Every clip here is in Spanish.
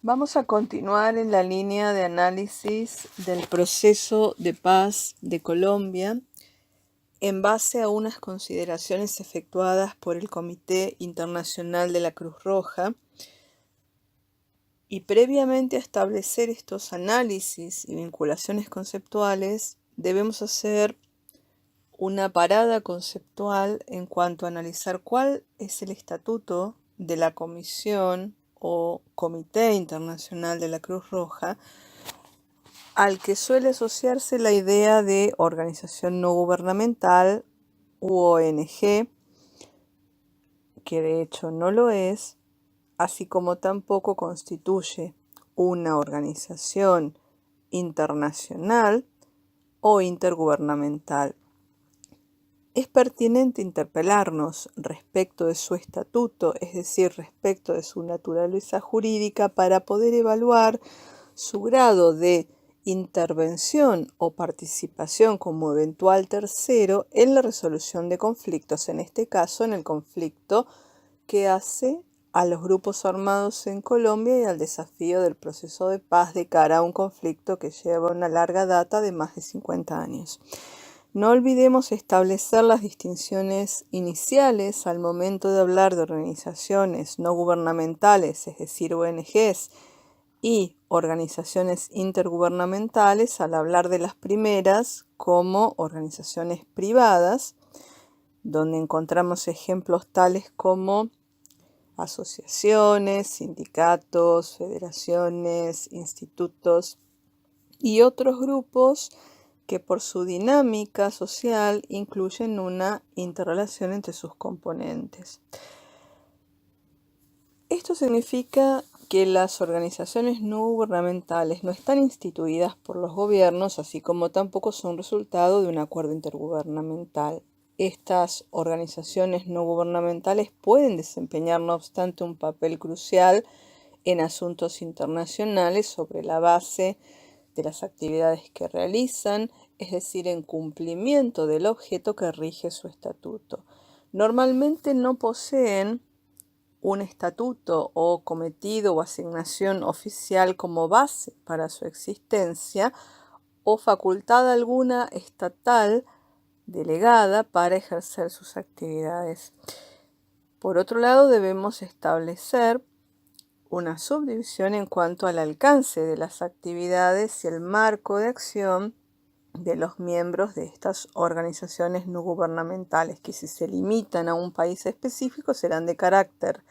Vamos a continuar en la línea de análisis del proceso de paz de Colombia en base a unas consideraciones efectuadas por el Comité Internacional de la Cruz Roja. Y previamente a establecer estos análisis y vinculaciones conceptuales, debemos hacer una parada conceptual en cuanto a analizar cuál es el estatuto de la Comisión o Comité Internacional de la Cruz Roja, al que suele asociarse la idea de organización no gubernamental u ONG, que de hecho no lo es, así como tampoco constituye una organización internacional o intergubernamental. Es pertinente interpelarnos respecto de su estatuto, es decir, respecto de su naturaleza jurídica, para poder evaluar su grado de intervención o participación como eventual tercero en la resolución de conflictos, en este caso en el conflicto que hace a los grupos armados en Colombia y al desafío del proceso de paz de cara a un conflicto que lleva una larga data de más de 50 años. No olvidemos establecer las distinciones iniciales al momento de hablar de organizaciones no gubernamentales, es decir, ONGs, y organizaciones intergubernamentales al hablar de las primeras como organizaciones privadas, donde encontramos ejemplos tales como asociaciones, sindicatos, federaciones, institutos y otros grupos que por su dinámica social incluyen una interrelación entre sus componentes. Esto significa que las organizaciones no gubernamentales no están instituidas por los gobiernos, así como tampoco son resultado de un acuerdo intergubernamental. Estas organizaciones no gubernamentales pueden desempeñar, no obstante, un papel crucial en asuntos internacionales sobre la base de las actividades que realizan, es decir, en cumplimiento del objeto que rige su estatuto. Normalmente no poseen un estatuto o cometido o asignación oficial como base para su existencia o facultad alguna estatal delegada para ejercer sus actividades. Por otro lado, debemos establecer una subdivisión en cuanto al alcance de las actividades y el marco de acción de los miembros de estas organizaciones no gubernamentales, que si se limitan a un país específico serán de carácter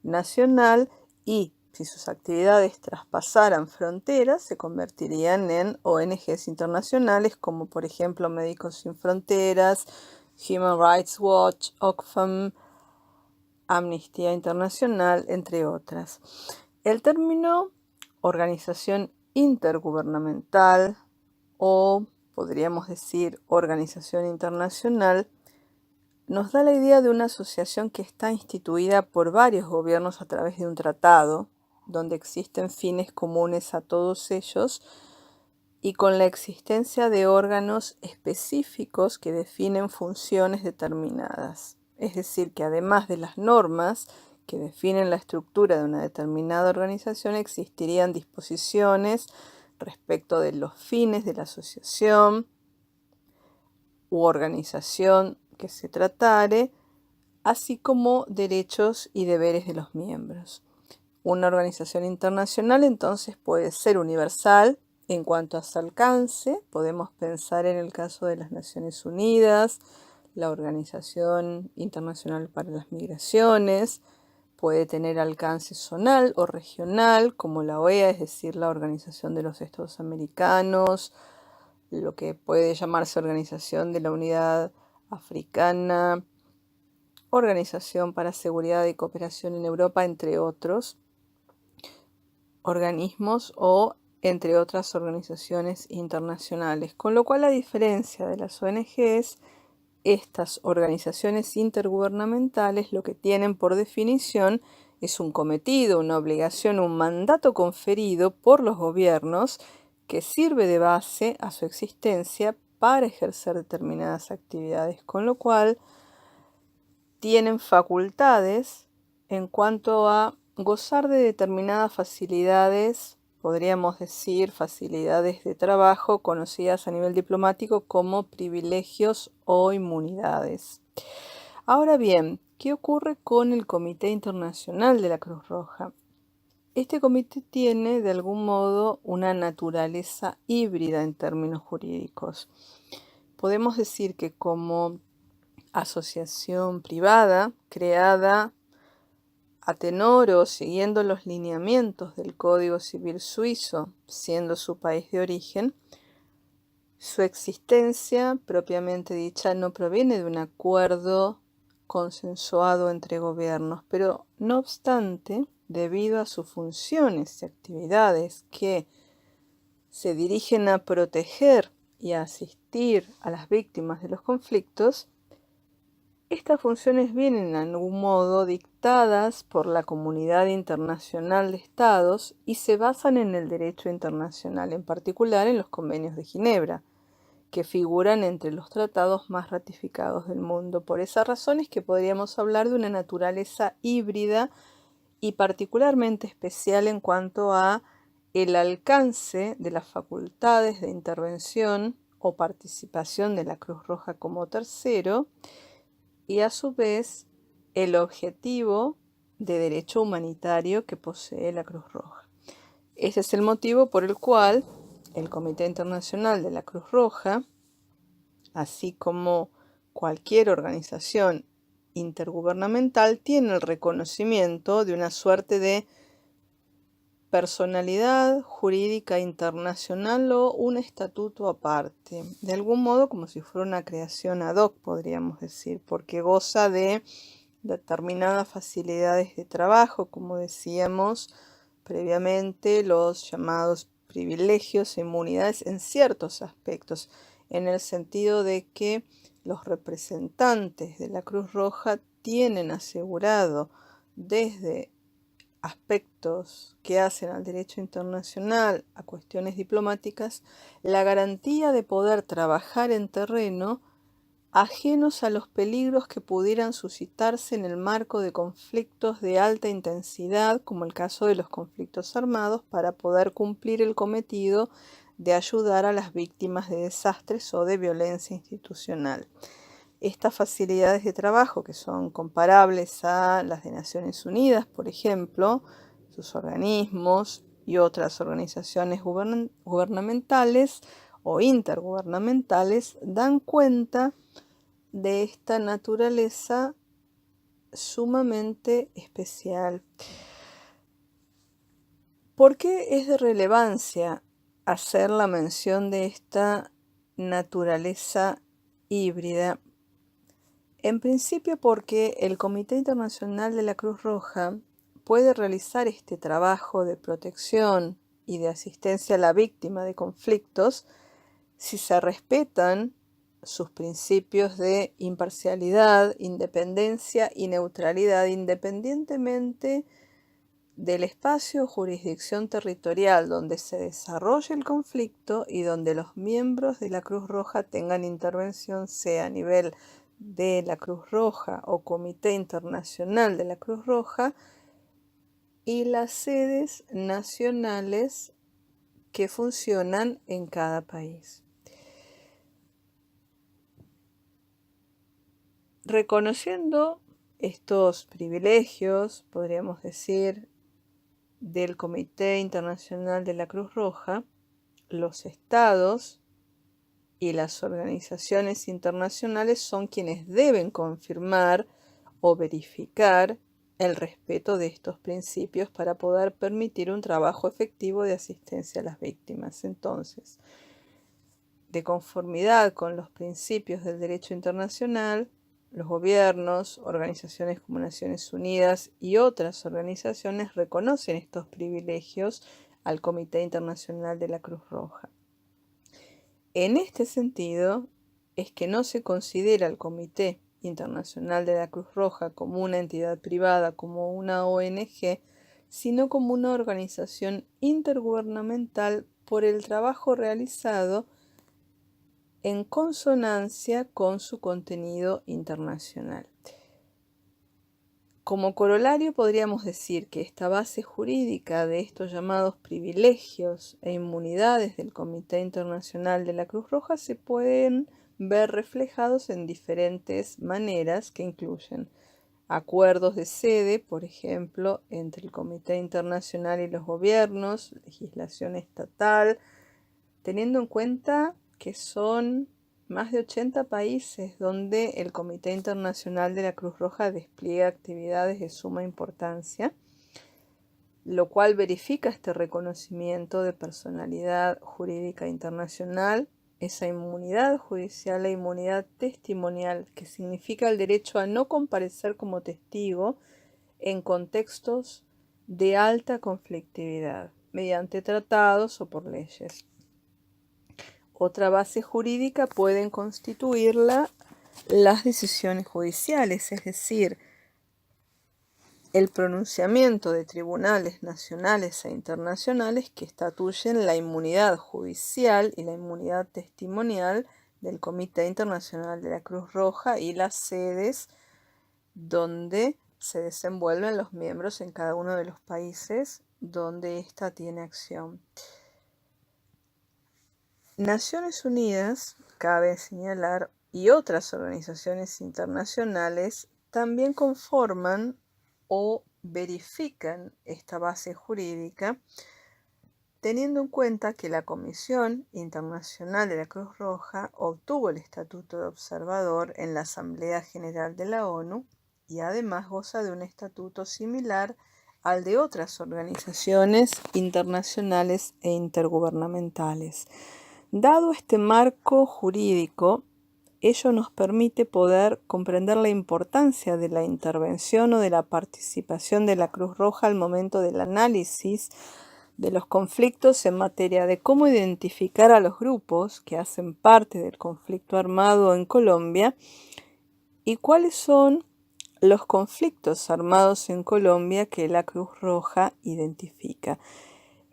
nacional y si sus actividades traspasaran fronteras se convertirían en ONGs internacionales como por ejemplo Médicos Sin Fronteras, Human Rights Watch, Oxfam, Amnistía Internacional, entre otras. El término organización intergubernamental o podríamos decir organización internacional nos da la idea de una asociación que está instituida por varios gobiernos a través de un tratado, donde existen fines comunes a todos ellos y con la existencia de órganos específicos que definen funciones determinadas. Es decir, que además de las normas que definen la estructura de una determinada organización, existirían disposiciones respecto de los fines de la asociación u organización que se tratare, así como derechos y deberes de los miembros. Una organización internacional entonces puede ser universal en cuanto a su alcance. Podemos pensar en el caso de las Naciones Unidas, la Organización Internacional para las Migraciones. Puede tener alcance zonal o regional, como la OEA, es decir, la Organización de los Estados Americanos, lo que puede llamarse Organización de la Unidad Africana, Organización para Seguridad y Cooperación en Europa, entre otros organismos o entre otras organizaciones internacionales. Con lo cual, a diferencia de las ONGs, estas organizaciones intergubernamentales lo que tienen por definición es un cometido, una obligación, un mandato conferido por los gobiernos que sirve de base a su existencia para ejercer determinadas actividades, con lo cual tienen facultades en cuanto a gozar de determinadas facilidades, podríamos decir facilidades de trabajo conocidas a nivel diplomático como privilegios o inmunidades. Ahora bien, ¿qué ocurre con el Comité Internacional de la Cruz Roja? Este comité tiene de algún modo una naturaleza híbrida en términos jurídicos. Podemos decir que como asociación privada creada a tenor o siguiendo los lineamientos del Código Civil suizo, siendo su país de origen, su existencia propiamente dicha no proviene de un acuerdo consensuado entre gobiernos, pero no obstante, debido a sus funciones y actividades que se dirigen a proteger y a asistir a las víctimas de los conflictos, estas funciones vienen de algún modo dictadas por la comunidad internacional de estados y se basan en el derecho internacional, en particular en los convenios de Ginebra, que figuran entre los tratados más ratificados del mundo. Por esa razón es que podríamos hablar de una naturaleza híbrida y particularmente especial en cuanto a el alcance de las facultades de intervención o participación de la Cruz Roja como tercero y a su vez el objetivo de derecho humanitario que posee la Cruz Roja. Ese es el motivo por el cual el Comité Internacional de la Cruz Roja, así como cualquier organización intergubernamental, tiene el reconocimiento de una suerte de personalidad jurídica internacional o un estatuto aparte, de algún modo como si fuera una creación ad hoc, podríamos decir, porque goza de determinadas facilidades de trabajo, como decíamos previamente, los llamados privilegios e inmunidades en ciertos aspectos, en el sentido de que los representantes de la Cruz Roja tienen asegurado desde aspectos que hacen al derecho internacional a cuestiones diplomáticas, la garantía de poder trabajar en terreno ajenos a los peligros que pudieran suscitarse en el marco de conflictos de alta intensidad, como el caso de los conflictos armados, para poder cumplir el cometido de ayudar a las víctimas de desastres o de violencia institucional. Estas facilidades de trabajo, que son comparables a las de Naciones Unidas, por ejemplo, sus organismos y otras organizaciones gubernamentales o intergubernamentales, dan cuenta de esta naturaleza sumamente especial. ¿Por qué es de relevancia hacer la mención de esta naturaleza híbrida? En principio porque el Comité Internacional de la Cruz Roja puede realizar este trabajo de protección y de asistencia a la víctima de conflictos si se respetan sus principios de imparcialidad, independencia y neutralidad, independientemente del espacio o jurisdicción territorial donde se desarrolle el conflicto y donde los miembros de la Cruz Roja tengan intervención, sea a nivel de la Cruz Roja o Comité Internacional de la Cruz Roja, y las sedes nacionales que funcionan en cada país. Reconociendo estos privilegios, podríamos decir, del Comité Internacional de la Cruz Roja, los estados y las organizaciones internacionales son quienes deben confirmar o verificar el respeto de estos principios para poder permitir un trabajo efectivo de asistencia a las víctimas. Entonces, de conformidad con los principios del derecho internacional, los gobiernos, organizaciones como Naciones Unidas y otras organizaciones reconocen estos privilegios al Comité Internacional de la Cruz Roja. En este sentido, es que no se considera al Comité Internacional de la Cruz Roja como una entidad privada, como una ONG, sino como una organización intergubernamental por el trabajo realizado en consonancia con su contenido internacional. Como corolario podríamos decir que esta base jurídica de estos llamados privilegios e inmunidades del Comité Internacional de la Cruz Roja se pueden ver reflejados en diferentes maneras que incluyen acuerdos de sede, por ejemplo, entre el Comité Internacional y los gobiernos, legislación estatal, teniendo en cuenta que son más de 80 países donde el Comité Internacional de la Cruz Roja despliega actividades de suma importancia, lo cual verifica este reconocimiento de personalidad jurídica internacional, esa inmunidad judicial e inmunidad testimonial, que significa el derecho a no comparecer como testigo en contextos de alta conflictividad, mediante tratados o por leyes. Otra base jurídica pueden constituirla las decisiones judiciales, es decir, el pronunciamiento de tribunales nacionales e internacionales que estatuyen la inmunidad judicial y la inmunidad testimonial del Comité Internacional de la Cruz Roja y las sedes donde se desenvuelven los miembros en cada uno de los países donde ésta tiene acción. Naciones Unidas, cabe señalar, y otras organizaciones internacionales también conforman o verifican esta base jurídica, teniendo en cuenta que la Comisión Internacional de la Cruz Roja obtuvo el estatuto de observador en la Asamblea General de la ONU y además goza de un estatuto similar al de otras organizaciones internacionales e intergubernamentales. Dado este marco jurídico, ello nos permite poder comprender la importancia de la intervención o de la participación de la Cruz Roja al momento del análisis de los conflictos en materia de cómo identificar a los grupos que hacen parte del conflicto armado en Colombia y cuáles son los conflictos armados en Colombia que la Cruz Roja identifica.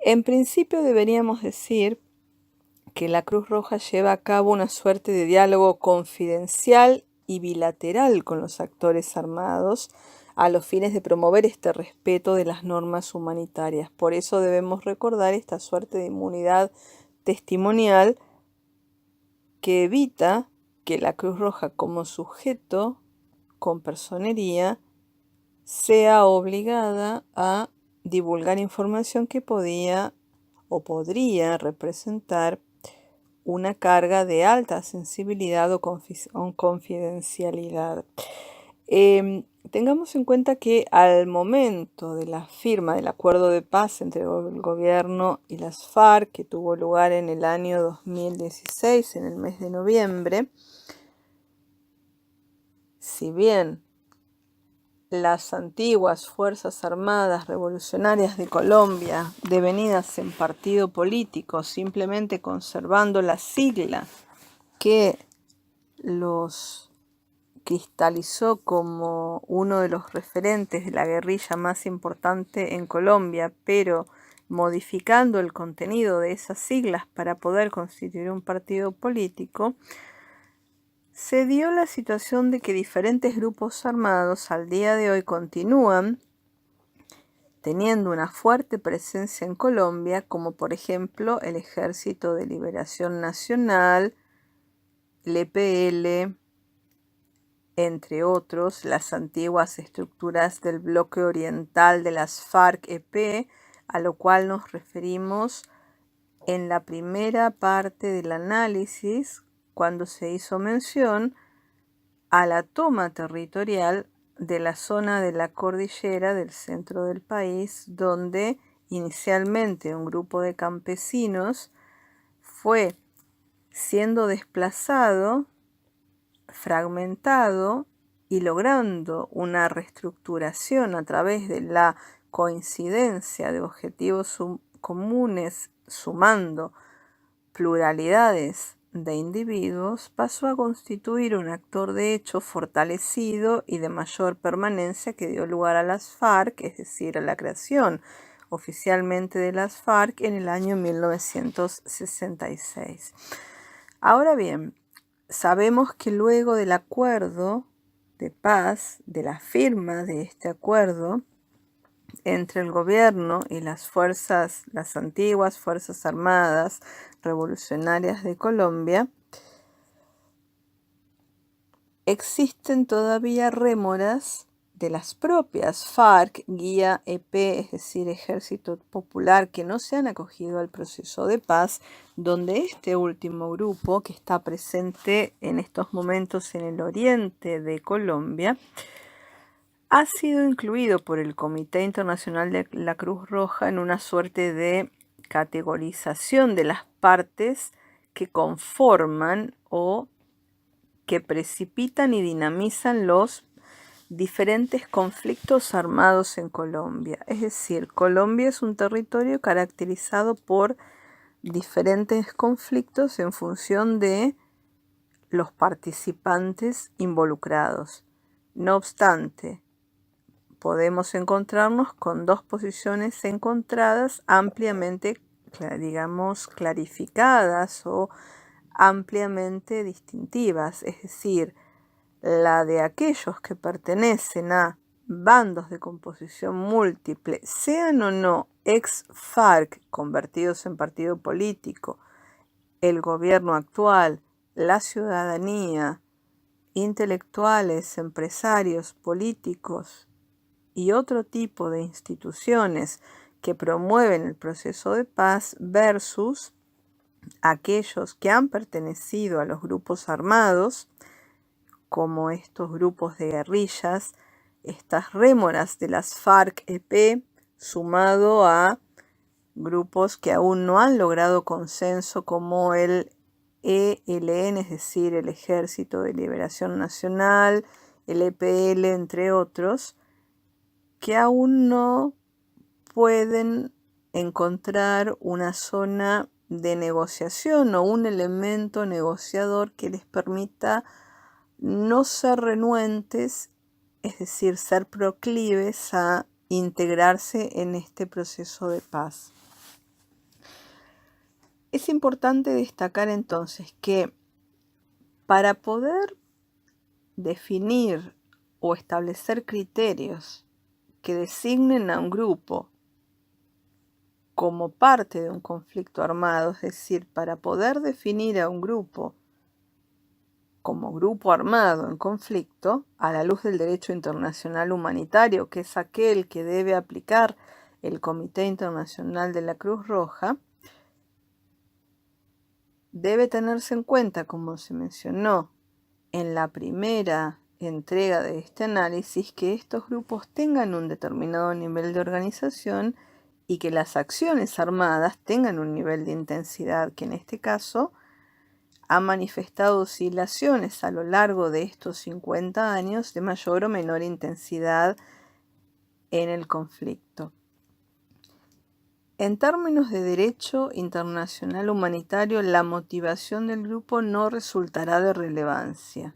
En principio deberíamos decir que la Cruz Roja lleva a cabo una suerte de diálogo confidencial y bilateral con los actores armados a los fines de promover este respeto de las normas humanitarias. Por eso debemos recordar esta suerte de inmunidad testimonial que evita que la Cruz Roja como sujeto con personería sea obligada a divulgar información que podía o podría representar una carga de alta sensibilidad o confidencialidad. Tengamos en cuenta que al momento de la firma del acuerdo de paz entre el gobierno y las FARC, que tuvo lugar en el año 2016, en el mes de noviembre, si bien las antiguas Fuerzas Armadas Revolucionarias de Colombia, devenidas en partido político, simplemente conservando la sigla que los cristalizó como uno de los referentes de la guerrilla más importante en Colombia, pero modificando el contenido de esas siglas para poder constituir un partido político, se dio la situación de que diferentes grupos armados al día de hoy continúan teniendo una fuerte presencia en Colombia, como por ejemplo el Ejército de Liberación Nacional, el EPL, entre otros, las antiguas estructuras del bloque oriental de las FARC-EP, a lo cual nos referimos en la primera parte del análisis, cuando se hizo mención a la toma territorial de la zona de la cordillera del centro del país, donde inicialmente un grupo de campesinos fue siendo desplazado, fragmentado y logrando una reestructuración a través de la coincidencia de objetivos comunes, sumando pluralidades de individuos, pasó a constituir un actor de hecho fortalecido y de mayor permanencia que dio lugar a las FARC, es decir, a la creación oficialmente de las FARC en el año 1966. Ahora bien, sabemos que luego del acuerdo de paz, de la firma de este acuerdo entre el gobierno y las antiguas Fuerzas Armadas Revolucionarias de Colombia, existen todavía rémoras de las propias FARC, Guía EP, es decir, Ejército Popular, que no se han acogido al proceso de paz, donde este último grupo, que está presente en estos momentos en el oriente de Colombia, ha sido incluido por el Comité Internacional de la Cruz Roja en una suerte de categorización de las partes que conforman o que precipitan y dinamizan los diferentes conflictos armados en Colombia. Es decir, Colombia es un territorio caracterizado por diferentes conflictos en función de los participantes involucrados. No obstante, podemos encontrarnos con dos posiciones encontradas ampliamente, digamos, clarificadas o ampliamente distintivas, es decir, la de aquellos que pertenecen a bandos de composición múltiple, sean o no ex-FARC convertidos en partido político, el gobierno actual, la ciudadanía, intelectuales, empresarios, políticos y otro tipo de instituciones que promueven el proceso de paz versus aquellos que han pertenecido a los grupos armados, como estos grupos de guerrillas, estas rémoras de las FARC-EP, sumado a grupos que aún no han logrado consenso como el ELN, es decir, el Ejército de Liberación Nacional, el EPL, entre otros, que aún no pueden encontrar una zona de negociación o un elemento negociador que les permita no ser renuentes, es decir, ser proclives a integrarse en este proceso de paz. Es importante destacar entonces que para poder definir o establecer criterios que designen a un grupo como parte de un conflicto armado, es decir, para poder definir a un grupo como grupo armado en conflicto, a la luz del derecho internacional humanitario, que es aquel que debe aplicar el Comité Internacional de la Cruz Roja, debe tenerse en cuenta, como se mencionó en la primera entrega de este análisis, que estos grupos tengan un determinado nivel de organización y que las acciones armadas tengan un nivel de intensidad que en este caso ha manifestado oscilaciones a lo largo de estos 50 años de mayor o menor intensidad en el conflicto. En términos de derecho internacional humanitario, la motivación del grupo no resultará de relevancia.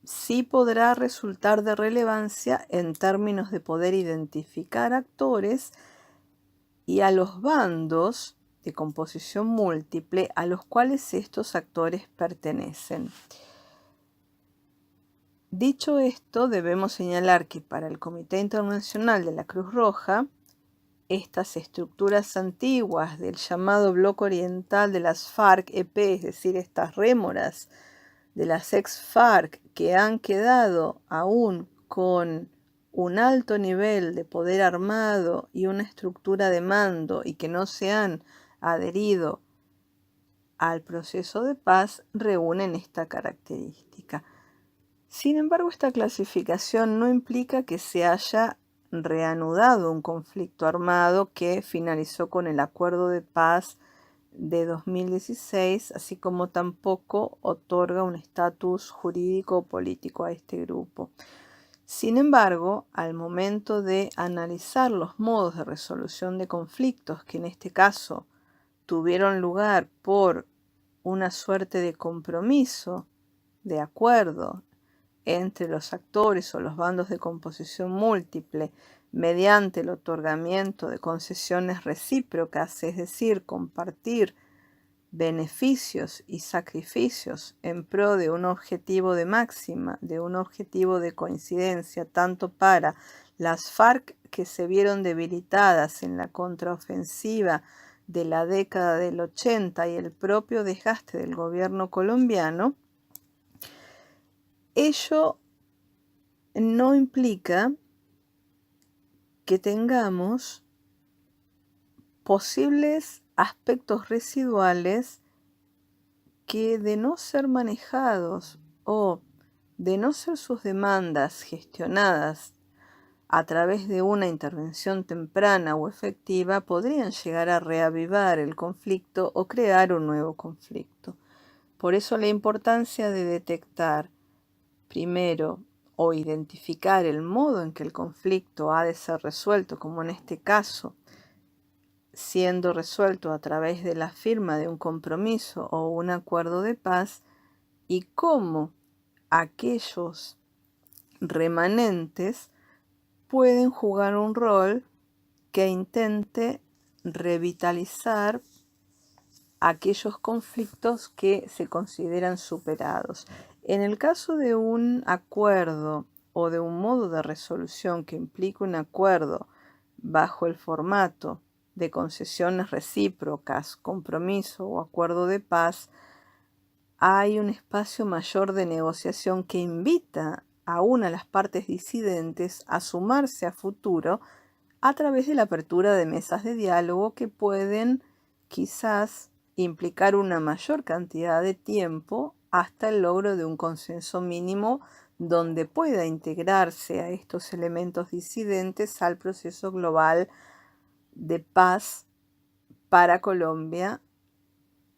Sí podrá resultar de relevancia en términos de poder identificar actores y a los bandos de composición múltiple a los cuales estos actores pertenecen. Dicho esto, debemos señalar que para el Comité Internacional de la Cruz Roja, estas estructuras antiguas del llamado bloque oriental de las FARC-EP, es decir, estas rémoras de las ex-FARC que han quedado aún con un alto nivel de poder armado y una estructura de mando y que no se han adherido al proceso de paz, reúnen esta característica. Sin embargo, esta clasificación no implica que se haya reanudado un conflicto armado que finalizó con el acuerdo de paz de 2016, así como tampoco otorga un estatus jurídico o político a este grupo. Sin embargo, al momento de analizar los modos de resolución de conflictos que en este caso tuvieron lugar por una suerte de compromiso, de acuerdo entre los actores o los bandos de composición múltiple mediante el otorgamiento de concesiones recíprocas, es decir, compartir beneficios y sacrificios en pro de un objetivo de máxima, de un objetivo de coincidencia, tanto para las FARC, que se vieron debilitadas en la contraofensiva de la década del 80 y el propio desgaste del gobierno colombiano, ello no implica que tengamos posibles aspectos residuales que, de no ser manejados o de no ser sus demandas gestionadas a través de una intervención temprana o efectiva, podrían llegar a reavivar el conflicto o crear un nuevo conflicto. Por eso la importancia de detectar primero o identificar el modo en que el conflicto ha de ser resuelto, como en este caso, siendo resuelto a través de la firma de un compromiso o un acuerdo de paz, y cómo aquellos remanentes pueden jugar un rol que intente revitalizar aquellos conflictos que se consideran superados. En el caso de un acuerdo o de un modo de resolución que implique un acuerdo bajo el formato de concesiones recíprocas, compromiso o acuerdo de paz, hay un espacio mayor de negociación que invita aún a las partes disidentes a sumarse a futuro a través de la apertura de mesas de diálogo que pueden quizás implicar una mayor cantidad de tiempo hasta el logro de un consenso mínimo donde pueda integrarse a estos elementos disidentes al proceso global de paz para Colombia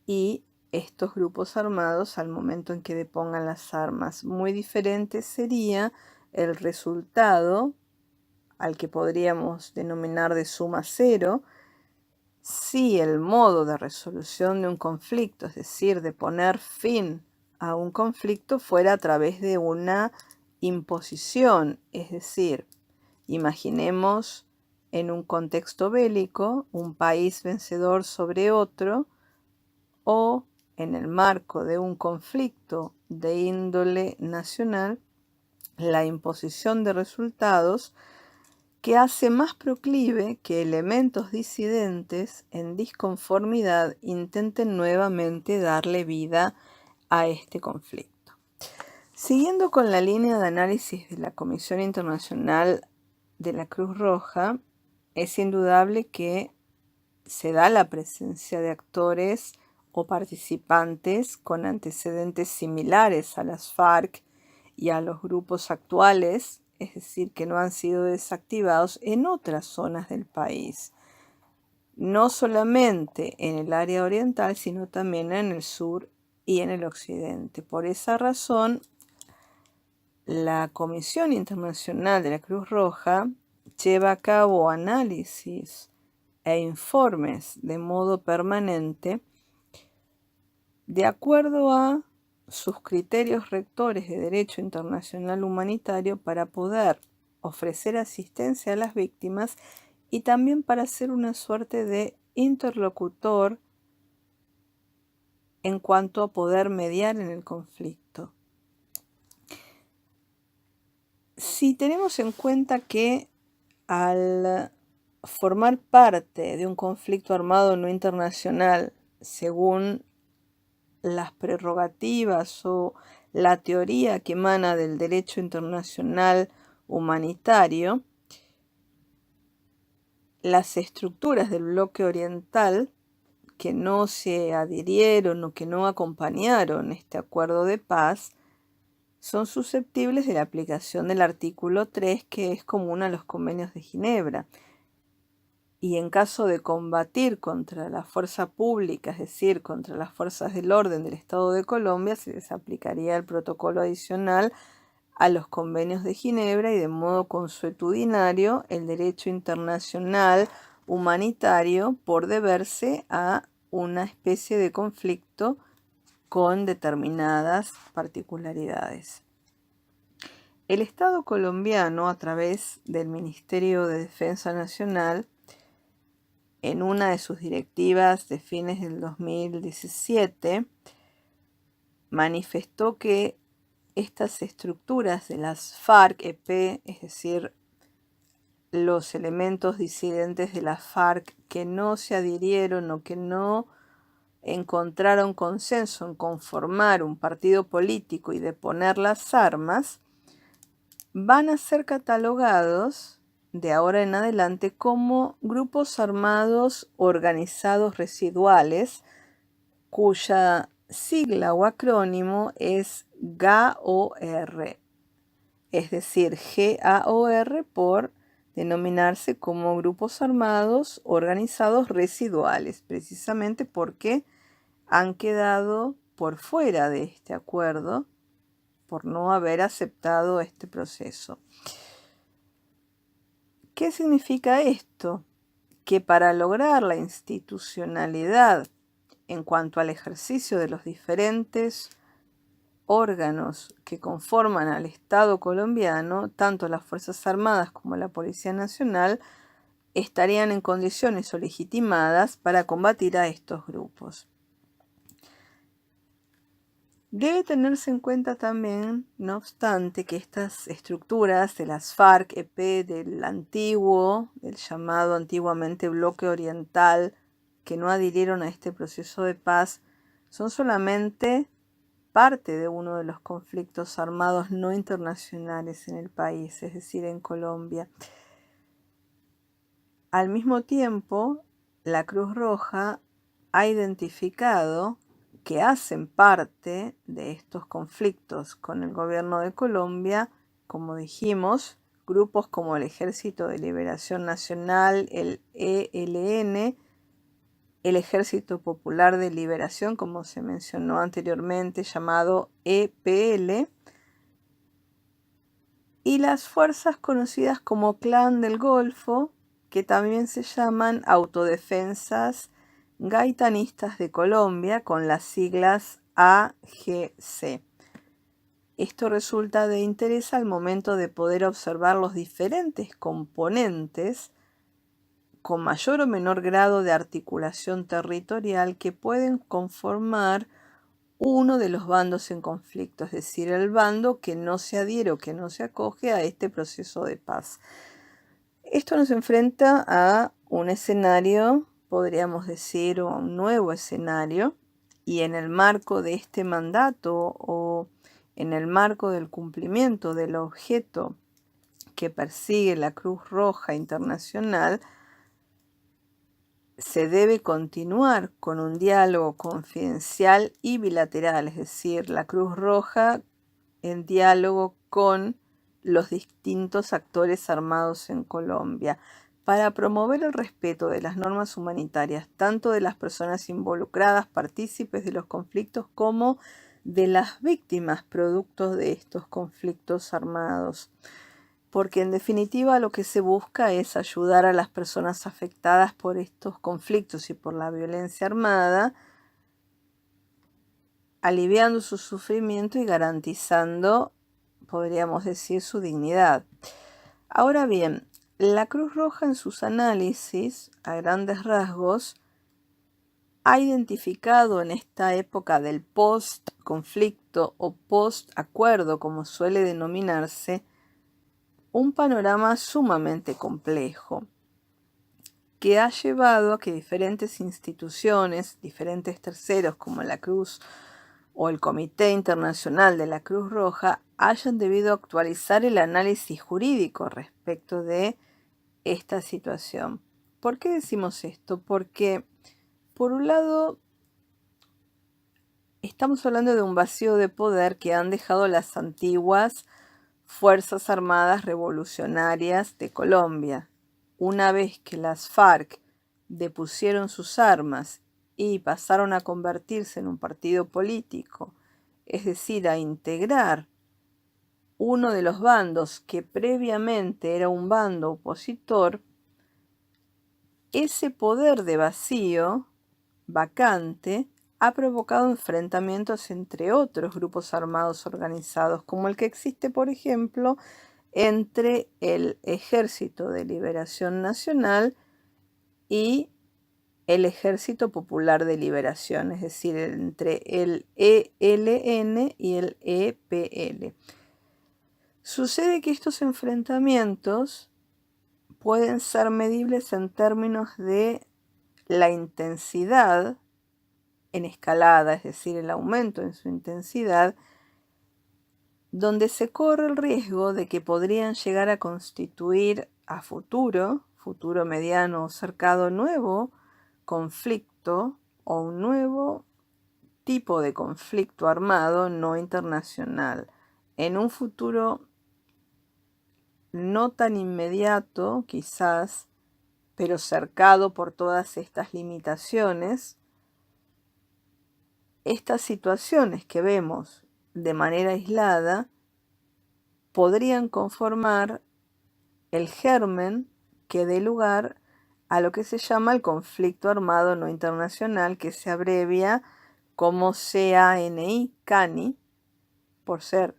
y estos grupos armados al momento en que depongan las armas. Muy diferente sería el resultado, al que podríamos denominar de suma cero, si el modo de resolución de un conflicto, es decir, de poner fin a un conflicto, fuera a través de una imposición, es decir, imaginemos en un contexto bélico un país vencedor sobre otro, o en el marco de un conflicto de índole nacional, la imposición de resultados que hace más proclive que elementos disidentes en disconformidad intenten nuevamente darle vida a este conflicto. Siguiendo con la línea de análisis de la Comisión Internacional de la Cruz Roja, es indudable que se da la presencia de actores o participantes con antecedentes similares a las FARC y a los grupos actuales, es decir, que no han sido desactivados en otras zonas del país, no solamente en el área oriental, sino también en el sur y en el occidente. Por esa razón, la Comisión Internacional de la Cruz Roja lleva a cabo análisis e informes de modo permanente de acuerdo a sus criterios rectores de derecho internacional humanitario para poder ofrecer asistencia a las víctimas y también para ser una suerte de interlocutor en cuanto a poder mediar en el conflicto. Si tenemos en cuenta que al formar parte de un conflicto armado no internacional, según las prerrogativas o la teoría que emana del derecho internacional humanitario, las estructuras del bloque oriental que no se adhirieron o que no acompañaron este acuerdo de paz son susceptibles de la aplicación del artículo 3, que es común a los convenios de Ginebra. Y en caso de combatir contra la fuerza pública, es decir, contra las fuerzas del orden del Estado de Colombia, se les aplicaría el protocolo adicional a los convenios de Ginebra y de modo consuetudinario el derecho internacional humanitario por deberse a una especie de conflicto con determinadas particularidades. El Estado colombiano, a través del Ministerio de Defensa Nacional, en una de sus directivas de fines del 2017, manifestó que estas estructuras de las FARC-EP, es decir, los elementos disidentes de la FARC que no se adhirieron o que no encontraron consenso en conformar un partido político y deponer las armas, van a ser catalogados de ahora en adelante como grupos armados organizados residuales, cuya sigla o acrónimo es GAOR, es decir, GAOR por denominarse como grupos armados organizados residuales, precisamente porque han quedado por fuera de este acuerdo por no haber aceptado este proceso. ¿Qué significa esto? Que para lograr la institucionalidad en cuanto al ejercicio de los diferentes órganos que conforman al Estado colombiano, tanto las Fuerzas Armadas como la Policía Nacional, estarían en condiciones o legitimadas para combatir a estos grupos. Debe tenerse en cuenta también, no obstante, que estas estructuras de las FARC-EP del llamado antiguamente Bloque Oriental, que no adhirieron a este proceso de paz, son solamente parte de uno de los conflictos armados no internacionales en el país, es decir, en Colombia. Al mismo tiempo, la Cruz Roja ha identificado que hacen parte de estos conflictos con el gobierno de Colombia, como dijimos, grupos como el Ejército de Liberación Nacional, el ELN, el Ejército Popular de Liberación, como se mencionó anteriormente, llamado EPL, y las fuerzas conocidas como Clan del Golfo, que también se llaman Autodefensas Gaitanistas de Colombia, con las siglas AGC. Esto resulta de interés al momento de poder observar los diferentes componentes con mayor o menor grado de articulación territorial que pueden conformar uno de los bandos en conflicto, es decir, el bando que no se adhiere o que no se acoge a este proceso de paz. Esto nos enfrenta a un escenario, podríamos decir, o a un nuevo escenario, y en el marco de este mandato o en el marco del cumplimiento del objeto que persigue la Cruz Roja Internacional, se debe continuar con un diálogo confidencial y bilateral, es decir, la Cruz Roja en diálogo con los distintos actores armados en Colombia, para promover el respeto de las normas humanitarias, tanto de las personas involucradas, partícipes de los conflictos, como de las víctimas producto de estos conflictos armados. Porque en definitiva lo que se busca es ayudar a las personas afectadas por estos conflictos y por la violencia armada, aliviando su sufrimiento y garantizando, podríamos decir, su dignidad. Ahora bien, la Cruz Roja en sus análisis, a grandes rasgos, ha identificado en esta época del post-conflicto o post-acuerdo, como suele denominarse, un panorama sumamente complejo que ha llevado a que diferentes instituciones, diferentes terceros como la Cruz o el Comité Internacional de la Cruz Roja hayan debido actualizar el análisis jurídico respecto de esta situación. ¿Por qué decimos esto? Porque, por un lado, estamos hablando de un vacío de poder que han dejado las antiguas Fuerzas Armadas Revolucionarias de Colombia. Una vez que las FARC depusieron sus armas y pasaron a convertirse en un partido político, es decir, a integrar uno de los bandos que previamente era un bando opositor, ese poder de vacío vacante ha provocado enfrentamientos entre otros grupos armados organizados, como el que existe, por ejemplo, entre el Ejército de Liberación Nacional y el Ejército Popular de Liberación, es decir, entre el ELN y el EPL. Sucede que estos enfrentamientos pueden ser medibles en términos de la intensidad en escalada, es decir, el aumento en su intensidad, donde se corre el riesgo de que podrían llegar a constituir a futuro mediano o cercano, nuevo conflicto o un nuevo tipo de conflicto armado no internacional. En un futuro no tan inmediato, quizás, pero cercado por todas estas limitaciones, estas situaciones que vemos de manera aislada podrían conformar el germen que dé lugar a lo que se llama el conflicto armado no internacional, que se abrevia como CANI, por ser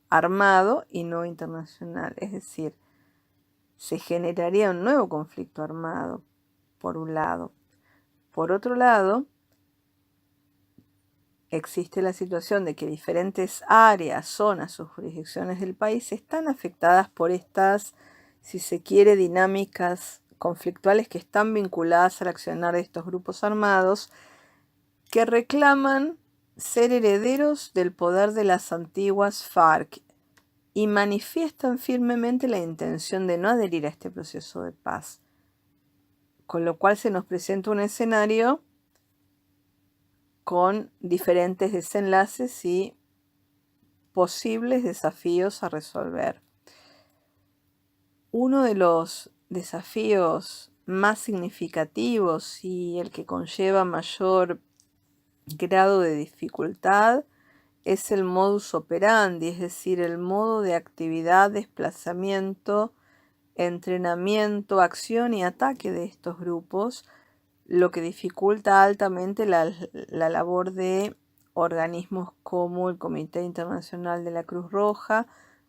armado y no internacional. Es decir, se generaría un nuevo conflicto armado, por un lado. Por otro lado, existe la situación de que diferentes áreas, zonas o jurisdicciones del país están afectadas por estas, si se quiere, dinámicas conflictuales que están vinculadas al accionar de estos grupos armados que reclaman ser herederos del poder de las antiguas FARC y manifiestan firmemente la intención de no adherir a este proceso de paz. Con lo cual se nos presenta un escenario con diferentes desenlaces y posibles desafíos a resolver. Uno de los desafíos más significativos y el que conlleva mayor grado de dificultad es el modus operandi, es decir, el modo de actividad, desplazamiento, entrenamiento, acción y ataque de estos grupos, lo que dificulta altamente la labor de organismos como el Comité Internacional de la Cruz Roja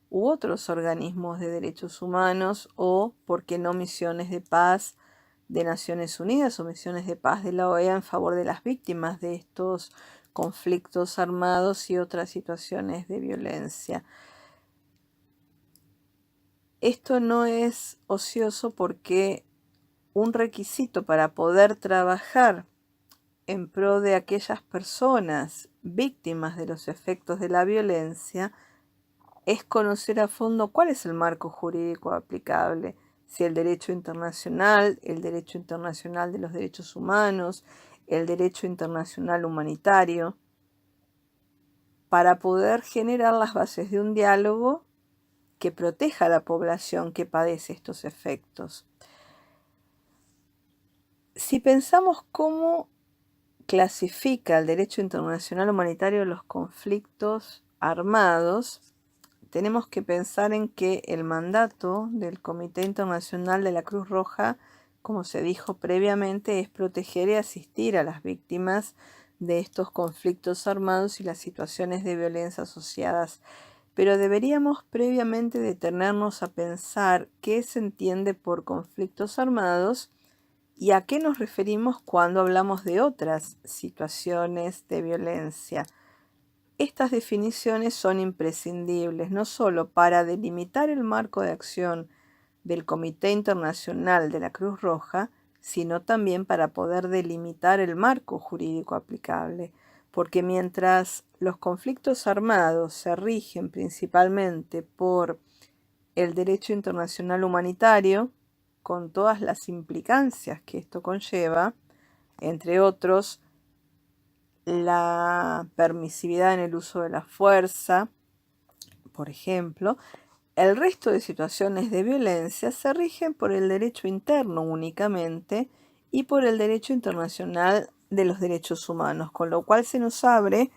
u otros organismos de derechos humanos o, por qué no, misiones de paz de Naciones Unidas o misiones de paz de la OEA en favor de las víctimas de estos conflictos armados y otras situaciones de violencia. Esto no es ocioso porque un requisito para poder trabajar en pro de aquellas personas víctimas de los efectos de la violencia es conocer a fondo cuál es el marco jurídico aplicable, si el derecho internacional de los derechos humanos, el derecho internacional humanitario, para poder generar las bases de un diálogo que proteja a la población que padece estos efectos. Si pensamos cómo clasifica el derecho internacional humanitario los conflictos armados, tenemos que pensar en que el mandato del Comité Internacional de la Cruz Roja, como se dijo previamente, es proteger y asistir a las víctimas de estos conflictos armados y las situaciones de violencia asociadas. Pero deberíamos previamente detenernos a pensar qué se entiende por conflictos armados y a qué nos referimos cuando hablamos de otras situaciones de violencia. Estas definiciones son imprescindibles no solo para delimitar el marco de acción del Comité Internacional de la Cruz Roja, sino también para poder delimitar el marco jurídico aplicable, porque mientras los conflictos armados se rigen principalmente por el derecho internacional humanitario, con todas las implicancias que esto conlleva, entre otros, la permisividad en el uso de la fuerza, por ejemplo, el resto de situaciones de violencia se rigen por el derecho interno únicamente y por el derecho internacional de los derechos humanos, con lo cual se nos abre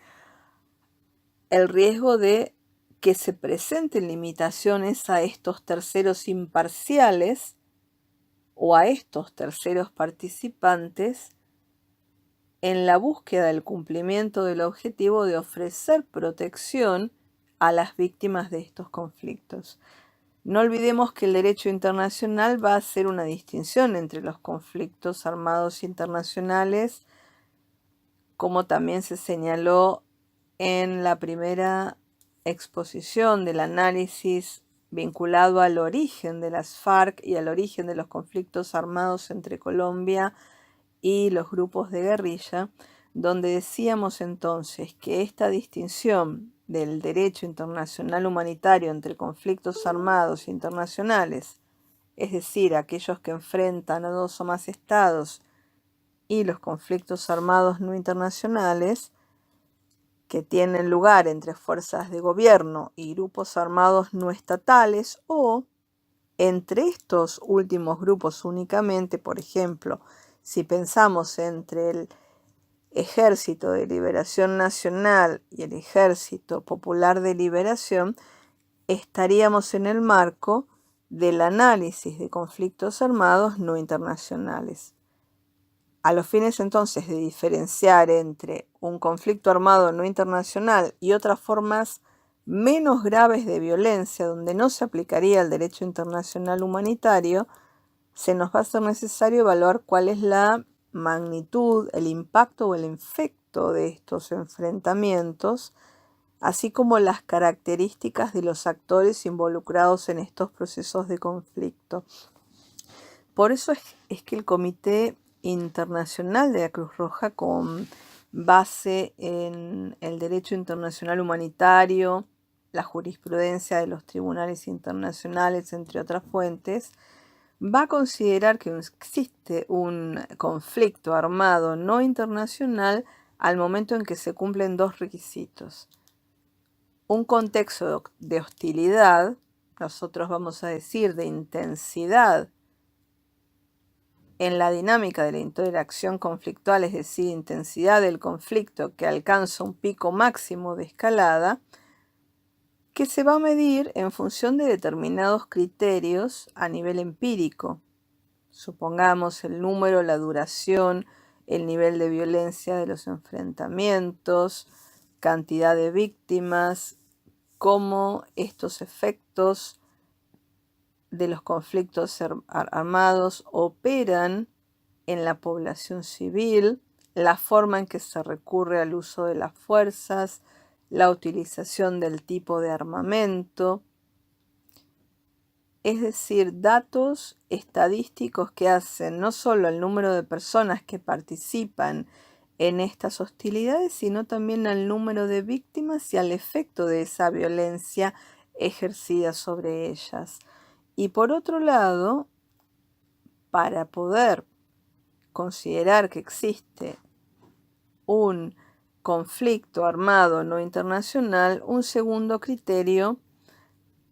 el riesgo de que se presenten limitaciones a estos terceros imparciales o a estos terceros participantes en la búsqueda del cumplimiento del objetivo de ofrecer protección a las víctimas de estos conflictos. No olvidemos que el derecho internacional va a hacer una distinción entre los conflictos armados internacionales, como también se señaló en la primera exposición del análisis vinculado al origen de las FARC y al origen de los conflictos armados entre Colombia y los grupos de guerrilla, donde decíamos entonces que esta distinción del derecho internacional humanitario entre conflictos armados internacionales, es decir, aquellos que enfrentan a dos o más estados, y los conflictos armados no internacionales, que tienen lugar entre fuerzas de gobierno y grupos armados no estatales, o entre estos últimos grupos únicamente, por ejemplo, si pensamos entre el Ejército de Liberación Nacional y el Ejército Popular de Liberación, estaríamos en el marco del análisis de conflictos armados no internacionales. A los fines entonces de diferenciar entre un conflicto armado no internacional y otras formas menos graves de violencia donde no se aplicaría el derecho internacional humanitario, se nos va a ser necesario evaluar cuál es la magnitud, el impacto o el efecto de estos enfrentamientos, así como las características de los actores involucrados en estos procesos de conflicto. Por eso es que el Comité Internacional de la Cruz Roja, con base en el derecho internacional humanitario, la jurisprudencia de los tribunales internacionales, entre otras fuentes, va a considerar que existe un conflicto armado no internacional al momento en que se cumplen dos requisitos. Un contexto de hostilidad, nosotros vamos a decir de intensidad en la dinámica de la interacción conflictual, es decir, intensidad del conflicto que alcanza un pico máximo de escalada, que se va a medir en función de determinados criterios a nivel empírico. Supongamos el número, la duración, el nivel de violencia de los enfrentamientos, cantidad de víctimas, cómo estos efectos de los conflictos armados operan en la población civil, la forma en que se recurre al uso de las fuerzas, la utilización del tipo de armamento, es decir, datos estadísticos que hacen no solo el número de personas que participan en estas hostilidades, sino también al número de víctimas y al efecto de esa violencia ejercida sobre ellas. Y por otro lado, para poder considerar que existe un conflicto armado no internacional, un segundo criterio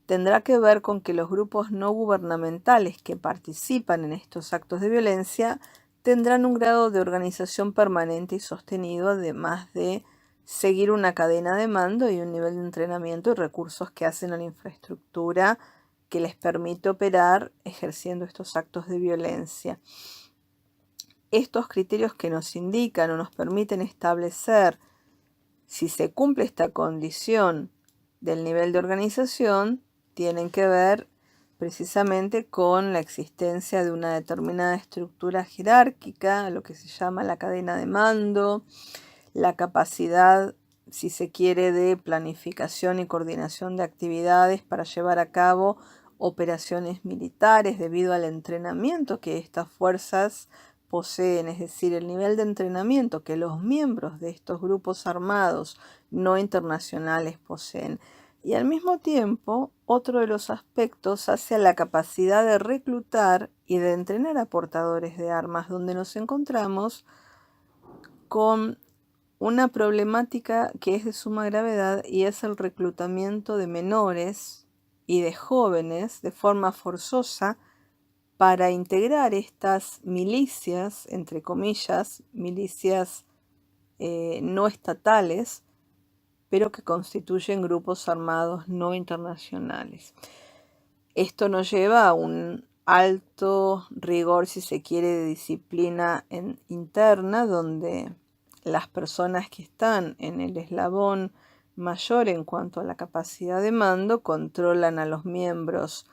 tendrá que ver con que los grupos no gubernamentales que participan en estos actos de violencia tendrán un grado de organización permanente y sostenido, además de seguir una cadena de mando y un nivel de entrenamiento y recursos que hacen a la infraestructura que les permite operar ejerciendo estos actos de violencia. Estos criterios que nos indican o nos permiten establecer si se cumple esta condición del nivel de organización tienen que ver precisamente con la existencia de una determinada estructura jerárquica, lo que se llama la cadena de mando, la capacidad, si se quiere, de planificación y coordinación de actividades para llevar a cabo operaciones militares debido al entrenamiento que estas fuerzas poseen, es decir, el nivel de entrenamiento que los miembros de estos grupos armados no internacionales poseen. Y al mismo tiempo, otro de los aspectos hacia la capacidad de reclutar y de entrenar a portadores de armas, donde nos encontramos con una problemática que es de suma gravedad y es el reclutamiento de menores y de jóvenes de forma forzosa para integrar estas milicias, entre comillas, milicias no estatales, pero que constituyen grupos armados no internacionales. Esto nos lleva a un alto rigor, si se quiere, de disciplina interna, donde las personas que están en el eslabón mayor en cuanto a la capacidad de mando controlan a los miembros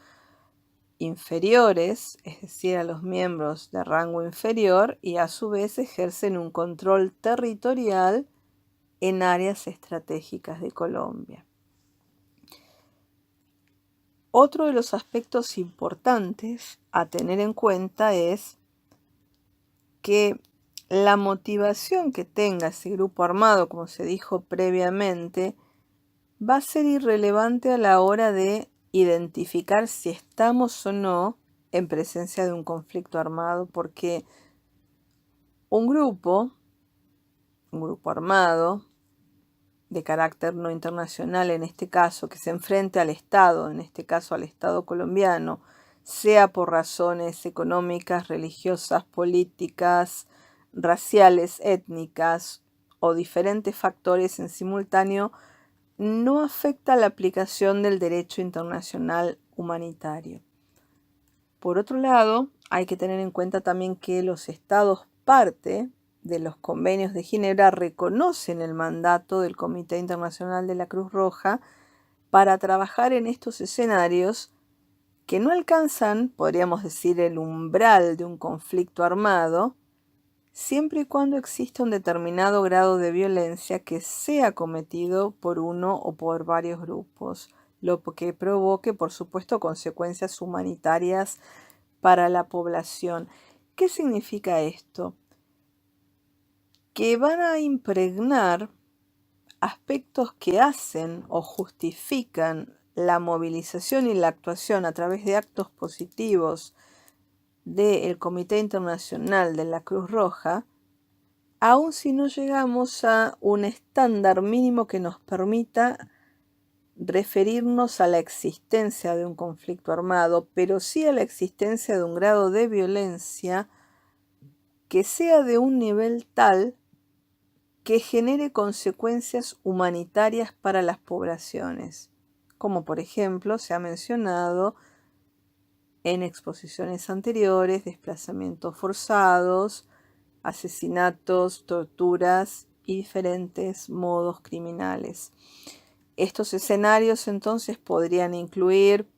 inferiores, es decir, a los miembros de rango inferior, y a su vez ejercen un control territorial en áreas estratégicas de Colombia. Otro de los aspectos importantes a tener en cuenta es que la motivación que tenga ese grupo armado, como se dijo previamente, va a ser irrelevante a la hora de identificar si estamos o no en presencia de un conflicto armado, porque un grupo armado de carácter no internacional, en este caso, que se enfrente al Estado, en este caso al Estado colombiano, sea por razones económicas, religiosas, políticas, raciales, étnicas o diferentes factores en simultáneo, no afecta la aplicación del derecho internacional humanitario. Por otro lado, hay que tener en cuenta también que los estados parte de los convenios de Ginebra reconocen el mandato del Comité Internacional de la Cruz Roja para trabajar en estos escenarios que no alcanzan, podríamos decir, el umbral de un conflicto armado, siempre y cuando exista un determinado grado de violencia que sea cometido por uno o por varios grupos, lo que provoque, por supuesto, consecuencias humanitarias para la población. ¿Qué significa esto? Que van a impregnar aspectos que hacen o justifican la movilización y la actuación a través de actos positivos del Comité Internacional de la Cruz Roja, aun si no llegamos a un estándar mínimo que nos permita referirnos a la existencia de un conflicto armado, pero sí a la existencia de un grado de violencia que sea de un nivel tal que genere consecuencias humanitarias para las poblaciones, como por ejemplo se ha mencionado en exposiciones anteriores, desplazamientos forzados, asesinatos, torturas y diferentes modos criminales. Estos escenarios entonces podrían incluir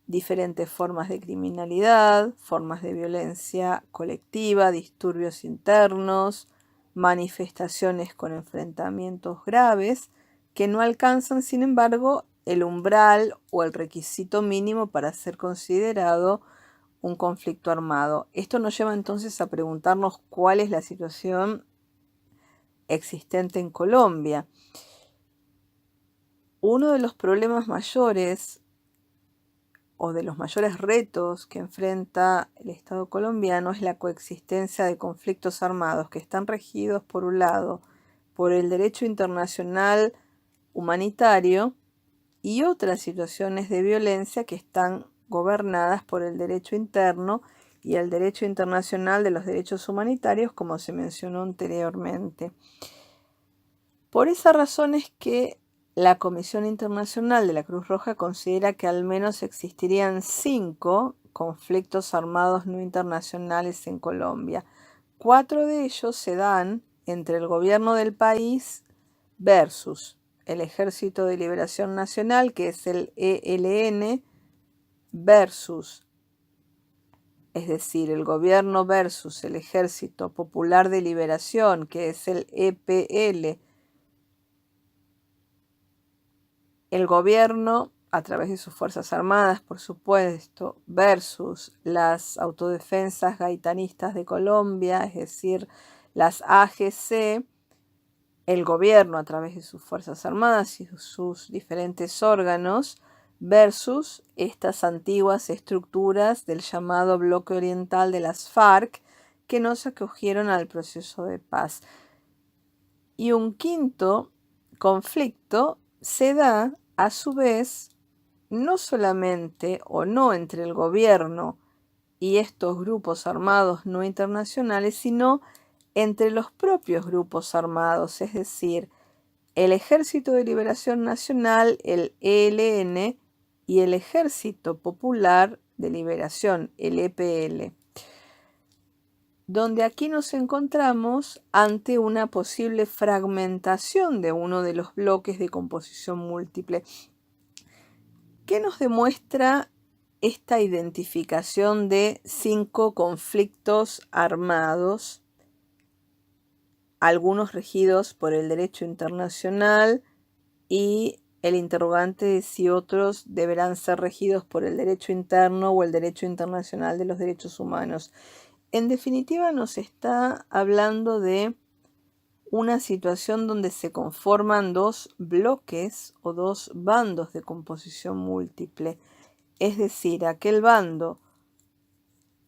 diferentes formas de criminalidad, formas de violencia colectiva, disturbios internos, manifestaciones con enfrentamientos graves que no alcanzan, sin embargo, el umbral o el requisito mínimo para ser considerado un conflicto armado. Esto nos lleva entonces a preguntarnos cuál es la situación existente en Colombia. Uno de los problemas mayores o de los mayores retos que enfrenta el Estado colombiano es la coexistencia de conflictos armados que están regidos, por un lado, por el derecho internacional humanitario y otras situaciones de violencia que están gobernadas por el derecho interno y el derecho internacional de los derechos humanitarios, como se mencionó anteriormente. Por esa razón es que la Comisión Internacional de la Cruz Roja considera que al menos existirían 5 conflictos armados no internacionales en Colombia. 4 de ellos se dan entre el gobierno del país versus el Ejército de Liberación Nacional, que es el ELN, versus, es decir, el gobierno versus el Ejército Popular de Liberación, que es el EPL, el gobierno, a través de sus Fuerzas Armadas, por supuesto, versus las autodefensas gaitanistas de Colombia, es decir, las AGC, el gobierno a través de sus Fuerzas Armadas y sus diferentes órganos, versus estas antiguas estructuras del llamado bloque oriental de las FARC, que no se acogieron al proceso de paz. Y un quinto conflicto se da, a su vez, no solamente o no entre el gobierno y estos grupos armados no internacionales, sino entre los propios grupos armados, es decir, el Ejército de Liberación Nacional, el ELN, y el Ejército Popular de Liberación, el EPL, donde aquí nos encontramos ante una posible fragmentación de uno de los bloques de composición múltiple. ¿Qué nos demuestra esta identificación de 5 conflictos armados, algunos regidos por el derecho internacional y el interrogante es si otros deberán ser regidos por el derecho interno o el derecho internacional de los derechos humanos? En definitiva, nos está hablando de una situación donde se conforman dos bloques o dos bandos de composición múltiple, es decir, aquel bando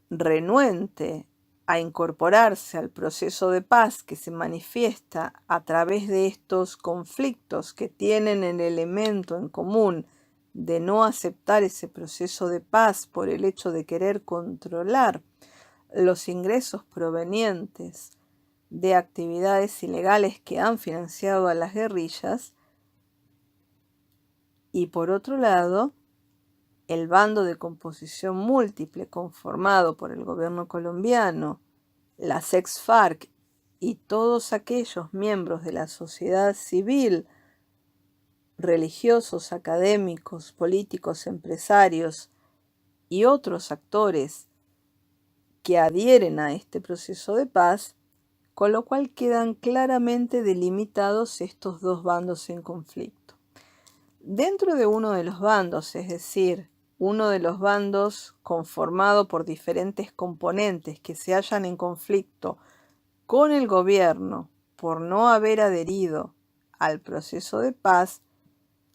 renuente a incorporarse al proceso de paz que se manifiesta a través de estos conflictos que tienen el elemento en común de no aceptar ese proceso de paz por el hecho de querer controlar los ingresos provenientes de actividades ilegales que han financiado a las guerrillas, y por otro lado, el bando de composición múltiple conformado por el gobierno colombiano, las ex-FARC y todos aquellos miembros de la sociedad civil, religiosos, académicos, políticos, empresarios y otros actores que adhieren a este proceso de paz, con lo cual quedan claramente delimitados estos dos bandos en conflicto. Dentro de uno de los bandos, es decir, uno de los bandos conformado por diferentes componentes que se hallan en conflicto con el gobierno por no haber adherido al proceso de paz,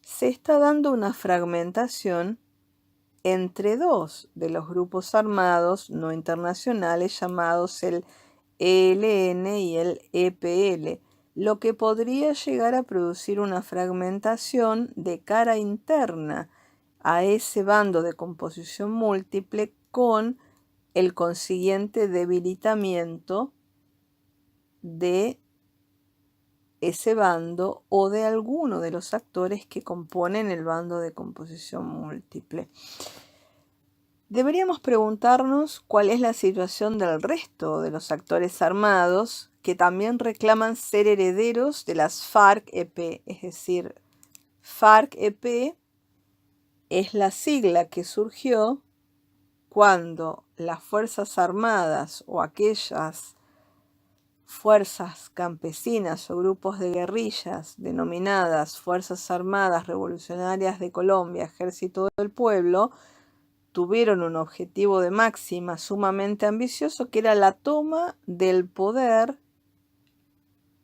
se está dando una fragmentación entre dos de los grupos armados no internacionales llamados el ELN y el EPL, lo que podría llegar a producir una fragmentación de cara interna a ese bando de composición múltiple con el consiguiente debilitamiento de ese bando o de alguno de los actores que componen el bando de composición múltiple. Deberíamos preguntarnos cuál es la situación del resto de los actores armados que también reclaman ser herederos de las FARC-EP, es decir, FARC-EP es la sigla que surgió cuando las Fuerzas Armadas o aquellas fuerzas campesinas o grupos de guerrillas denominadas Fuerzas Armadas Revolucionarias de Colombia, Ejército del Pueblo, tuvieron un objetivo de máxima sumamente ambicioso que era la toma del poder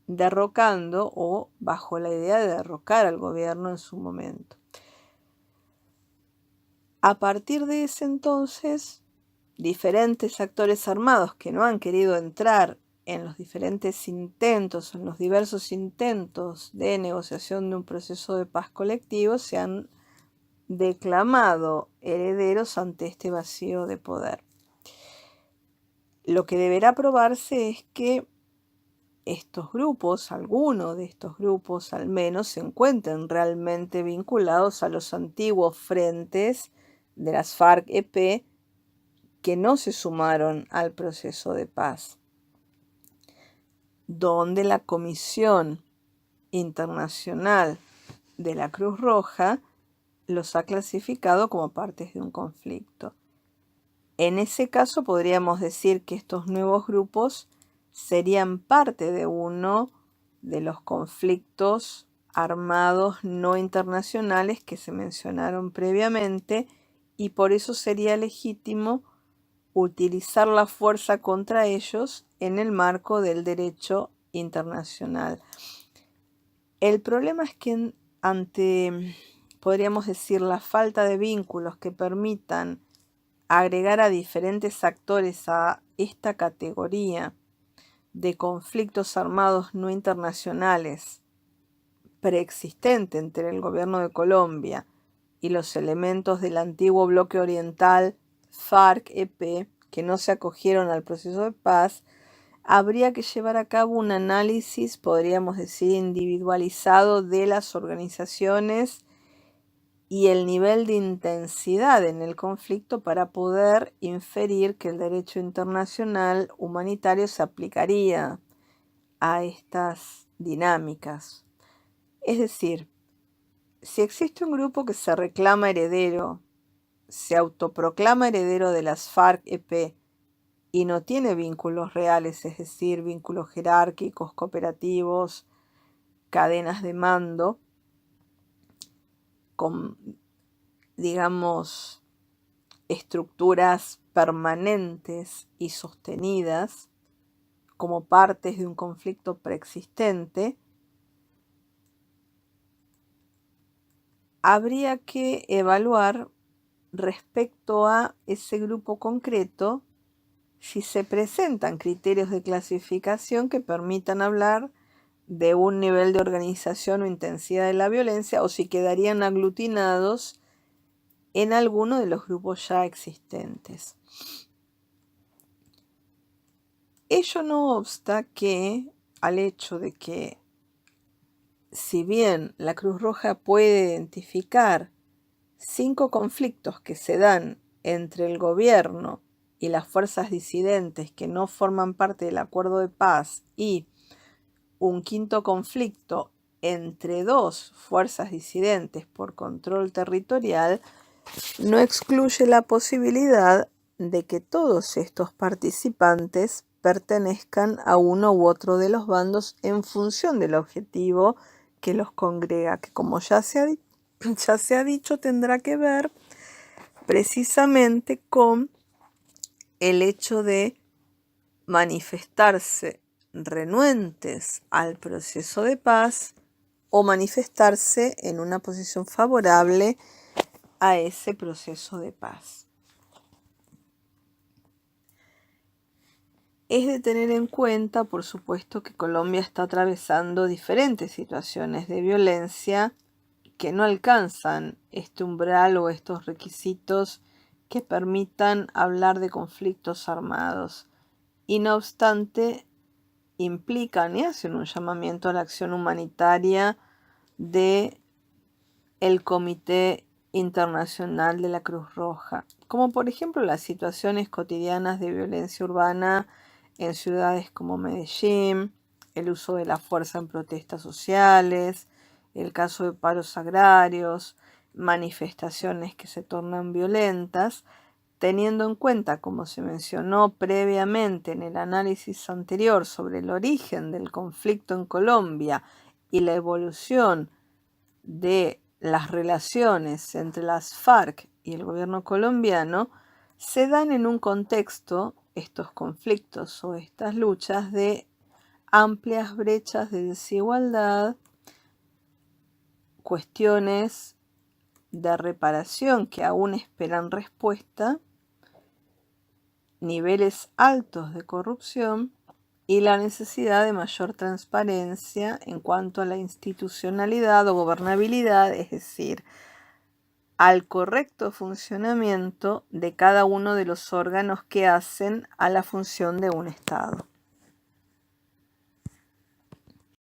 derrocando o bajo la idea de derrocar al gobierno en su momento. A partir de ese entonces, diferentes actores armados que no han querido entrar en los diferentes intentos, en los diversos intentos de negociación de un proceso de paz colectivo, se han declamado herederos ante este vacío de poder. Lo que deberá probarse es que estos grupos, alguno de estos grupos al menos, se encuentren realmente vinculados a los antiguos frentes de las FARC-EP que no se sumaron al proceso de paz, donde la Comisión Internacional de la Cruz Roja los ha clasificado como partes de un conflicto. En ese caso podríamos decir que estos nuevos grupos serían parte de uno de los conflictos armados no internacionales que se mencionaron previamente y por eso sería legítimo utilizar la fuerza contra ellos en el marco del derecho internacional. El problema es que ante, podríamos decir, la falta de vínculos que permitan agregar a diferentes actores a esta categoría de conflictos armados no internacionales preexistente entre el gobierno de Colombia y los elementos del antiguo bloque oriental FARC-EP que no se acogieron al proceso de paz, habría que llevar a cabo un análisis, podríamos decir, individualizado de las organizaciones y el nivel de intensidad en el conflicto para poder inferir que el derecho internacional humanitario se aplicaría a estas dinámicas. Es decir, Si existe un grupo que se reclama heredero, se autoproclama heredero de las FARC-EP y no tiene vínculos reales, es decir, vínculos jerárquicos, cooperativos, cadenas de mando, con, digamos, estructuras permanentes y sostenidas como partes de un conflicto preexistente, habría que evaluar respecto a ese grupo concreto si se presentan criterios de clasificación que permitan hablar de un nivel de organización o intensidad de la violencia, o si quedarían aglutinados en alguno de los grupos ya existentes. Ello no obsta que al hecho de que, si bien la Cruz Roja puede identificar 5 conflictos que se dan entre el gobierno y las fuerzas disidentes que no forman parte del acuerdo de paz, y un 5.º conflicto entre 2 fuerzas disidentes por control territorial, no excluye la posibilidad de que todos estos participantes pertenezcan a uno u otro de los bandos en función del objetivo que los congrega, que, como ya se ha dicho, tendrá que ver precisamente con el hecho de manifestarse renuentes al proceso de paz o manifestarse en una posición favorable a ese proceso de paz. Es de tener en cuenta, por supuesto, que Colombia está atravesando diferentes situaciones de violencia que no alcanzan este umbral o estos requisitos que permitan hablar de conflictos armados, y no obstante implican y hacen un llamamiento a la acción humanitaria de el Comité Internacional de la Cruz Roja, como por ejemplo las situaciones cotidianas de violencia urbana en ciudades como Medellín, el uso de la fuerza en protestas sociales, el caso de paros agrarios, manifestaciones que se tornan violentas, teniendo en cuenta, como se mencionó previamente en el análisis anterior sobre el origen del conflicto en Colombia y la evolución de las relaciones entre las FARC y el gobierno colombiano, se dan en un contexto, estos conflictos o estas luchas, de amplias brechas de desigualdad, cuestiones de reparación que aún esperan respuesta, niveles altos de corrupción y la necesidad de mayor transparencia en cuanto a la institucionalidad o gobernabilidad, es decir, al correcto funcionamiento de cada uno de los órganos que hacen a la función de un Estado.